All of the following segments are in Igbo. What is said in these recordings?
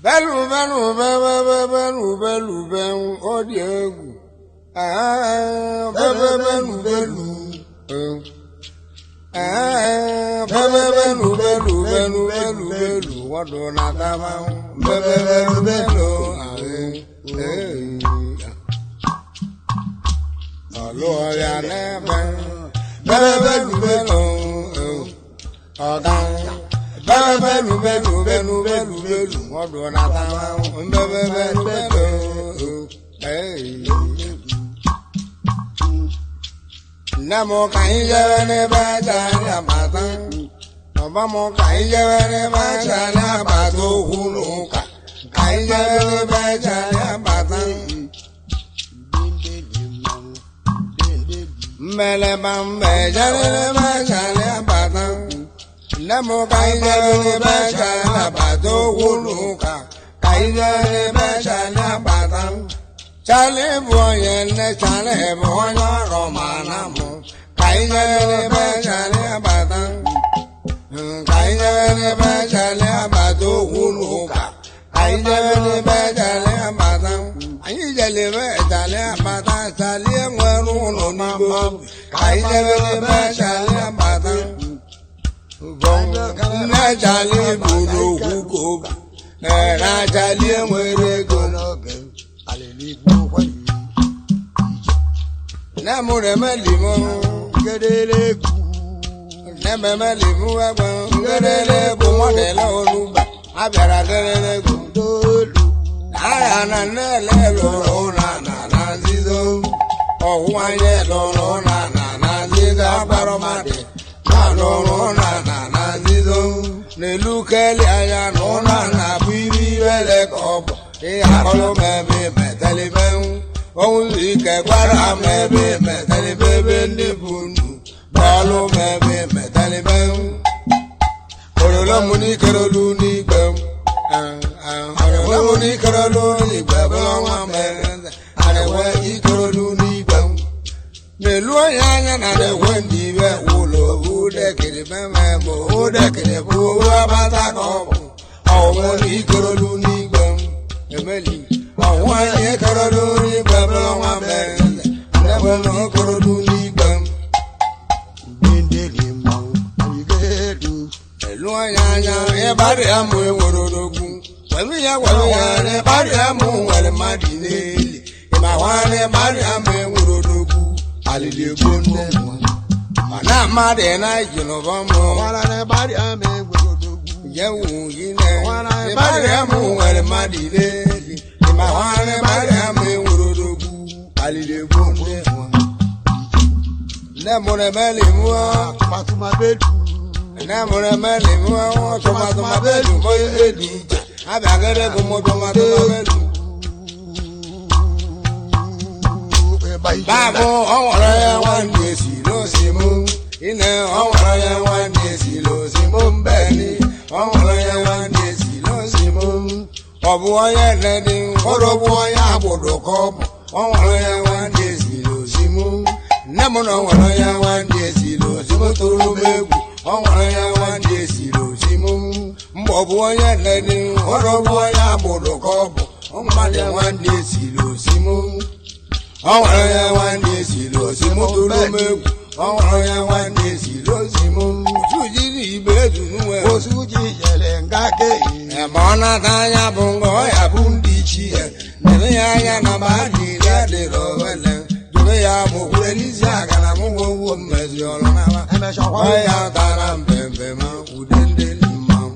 Belu belu belu belu belu belu odiegu. Belu belu belu. Belu belu belu belu belu belu. Wado na tama. Belu belu belu. Alo ya nebe. Belu belu belu. Odan. Belu belu belu belu belu belu. Wado na tama. Belu belu belu. Namo kainja ne bajana batan. Namo kainja ne bajana batu huluka. Kainja ne bajana batan. Mele bambe jale ne bajana batan. Namo kainja ne bajana batu huluka. Kainja ne bajana batan. Chale boye ne chale boye romana mo. Kainja ne bajana batan. Kainja ne bajana batu huluka. Kainja ne bajana batan. Kainja ne bajana batan. Chale ngwaru no nibo. Kainja ne bajana batan. Na chale bulu huko. Na chale ngwere gono. Namure melimo gedele ku neme melimu agba gedele ku modele oluba abiara gedele ku dolu aya na nele lo na zizo owa ye lo na zizo agbaro made na lo na zizo nelukeli aya no na bibi wele ko e akolo mebe meteleben ohun ike gwara mebe metelebe ndị bunu bọọlụ mebe metelebe orolomu n'ikerolu n'igwe orolomu n'ikerolu n'igwe bụlọnwa mere arewe ikerolu n'igwe n'elu onye anya na na-ekwe ndị ibe ụlọ udekiri meme bụ udekiri bụ abata ka ọ bụ ọwụwụ n'ikerolu n'igwe emeli ọwụwa anyị kerolu n'igwe bụlọnwa mere ndebe na okorodu n'igwe elu onye anya ịbarị amụ enwere odogwu welu ya n'ịbarị amụ nwere mmadụ n'eli ịmakwa n'ịbarị amụ enwere odogwu alili egbo nne mana mmadụ na-eji n'ụbọ mụ jewu gị n'ịbarị amụ nwere mmadụ n'eli ịmakwa n'ịbarị amụ enwere odogwu alili egbo nne mụrụ emeli mụọ mụrụ emeli mụọ tụmatụma belu onye elu abịagere bụ mụ tụmatụma belu babụ ọnwere ya nwanne esi n'osi mụ ine ọnwere ya nwanne esi n'osi mụ mbeni ọnwere ya nwanne esi n'osi mụ ọ bụ onye nedi ụrụ bụ onye agbụrụ ka ọ bụ ọnwere ya nwanne esi n'osi mụ nne m na ọnwere ya nwanne esi n'osi mụ tụrụ m egwu ọnwere ya nwanne esi n'osi mụ mgbe ọ bụ onye nedi ụrụ bụ onye agbụrụ ka ọ bụ ọnwere nwanne esi n'osi mụ ọnwere ya nwanne esi n'osi mụ tụrụ m egwu ọnwere ya nwanne esi n'osi mụ sujiri ibe ezu n'uwe osuji jere nga ke ma ọ nata anya bụ nga ọ ya bụ ndị ichie nere ya anya na ma adịrị adịrị owele dobe ya mụkwure n'isi aga na mụgwogwo mmezi ọrụ n'ama ọ ya tara mbembe ma ude ndị mmanwụ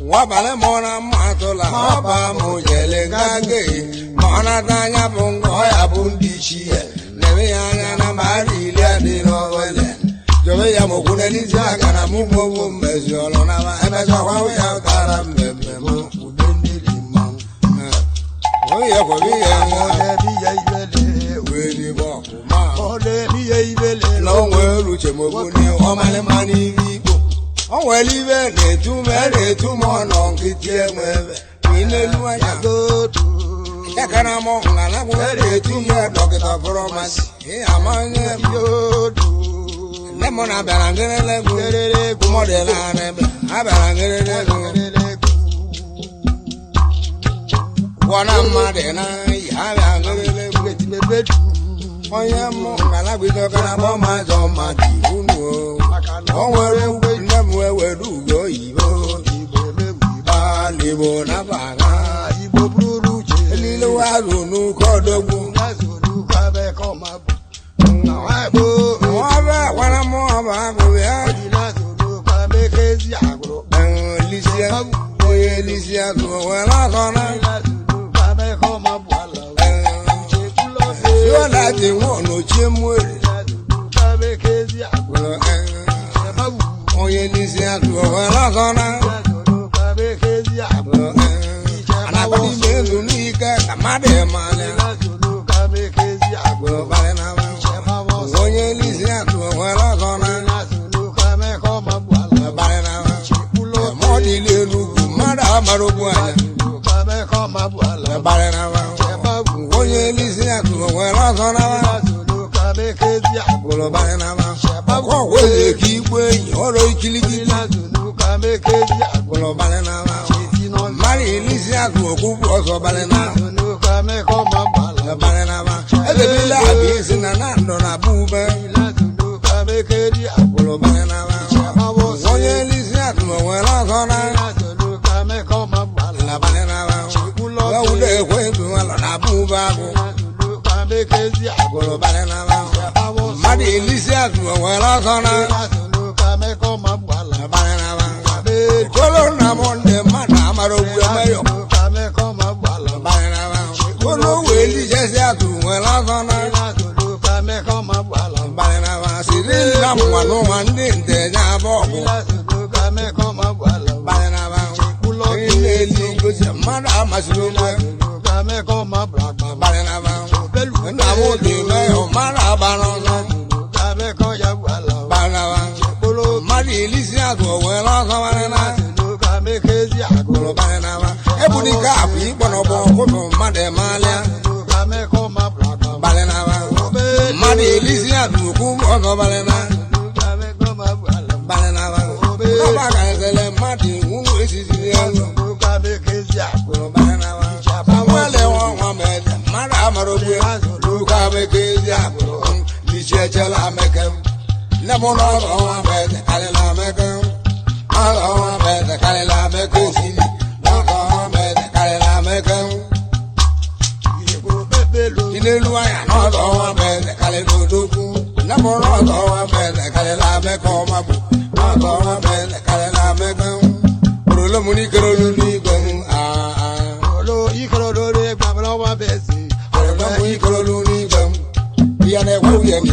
nwabalị ma ọ na mma atụla ọba mụ jele nga ke ma ọ nata anya bụ nga ọ ya bụ ndị ichie nere ya anya na ma adịrị adịrị owele dobe ya mụkwure n'isi aga na mụgwogwo mmezi ọrụ n'ama emechakwa ya tara mbembe ma ude ndị mmanwụ oye kwa biya weli bọkụ ma n'onwe ruche mobuni ọmalị mmanụ ibe igbo o nwere ibe na-etu m ọnọ nkịtị enwe ebe n'elu anya yakara m ngalagwu na-etu m dọkịta fọrọmasị amanye nne m na abịara ngerele egwu mọdela n'ebe abịara ngerele egwu wana mmadụ na ya bịa ngerele Etimebedu. onye mụ ngala bido kana bụ mazọ mmadụ unu o nwere ugwe nne m ewere ugo oyibo n'Igbo na baga Igbo bụrụ uche. elile wazụ n'ụkọ odogwu ọba gwara m ọba agụrụ ya lisia onye lisia tụọ were ọzọ na yọlati nwa n'ochie mwere onye lisia tụọ were ọzọ na anabata ime elu n'ike ka mmadụ ịmanya onye lisia tụọ were ọzọ na mọdịli enugwu mmadụ amara ogbu anya onye lisia tụọ were ọzọ na ọgwụ eze ka igwe enyi ọrụ ikilikili mmadụ elisi atụ okwukwu ọzọ balịna edebela abụ isi na na ndụ na bụ ube onye elisi atụ onwere ọzọ na ụlọ ekwe ndụ alọ na bụ ube agụ mmadụ elisi atụ onwere ọzọ na kolo na monde mmadụ amara ogbu emeyo kolo wee lijesi atụ nwere ọzọ na siri nna m nwa n'ụwa ndị nteje abụọ bụ onye na-eli gosi mmadụ amasịrị ogbe nna m dị meyo mmadụ agbara ọzọ mmadụ elisi atụ nwere ọzọ ebunike akwa ikpọnọgbọ ọkụtụ mmadụ emalịa mmadụ elisi atụ okwu ọzọ balịna ọbagaezele mmadụ nwunwe esisi elu nwele ọnwa mede mmadụ amara ogbe luka bekezi akpụrụ lichiechela ameke nne m n'ọrụ ọnwa mede karịla ameke ọrụ ọnwa mede karịla ameke osili n'ọrụ ọnwa mede karịla ameke ilelu anya n'ọrụ ọnwa mede karịla odogwu nne m n'ọrụ ọnwa mede karịla ameke ọma bụ n'ọrụ ọnwa mede karịla ameke orolo m n'ikerolu n'igwe m ikerolu n'igwe m ya na-ekwe uye na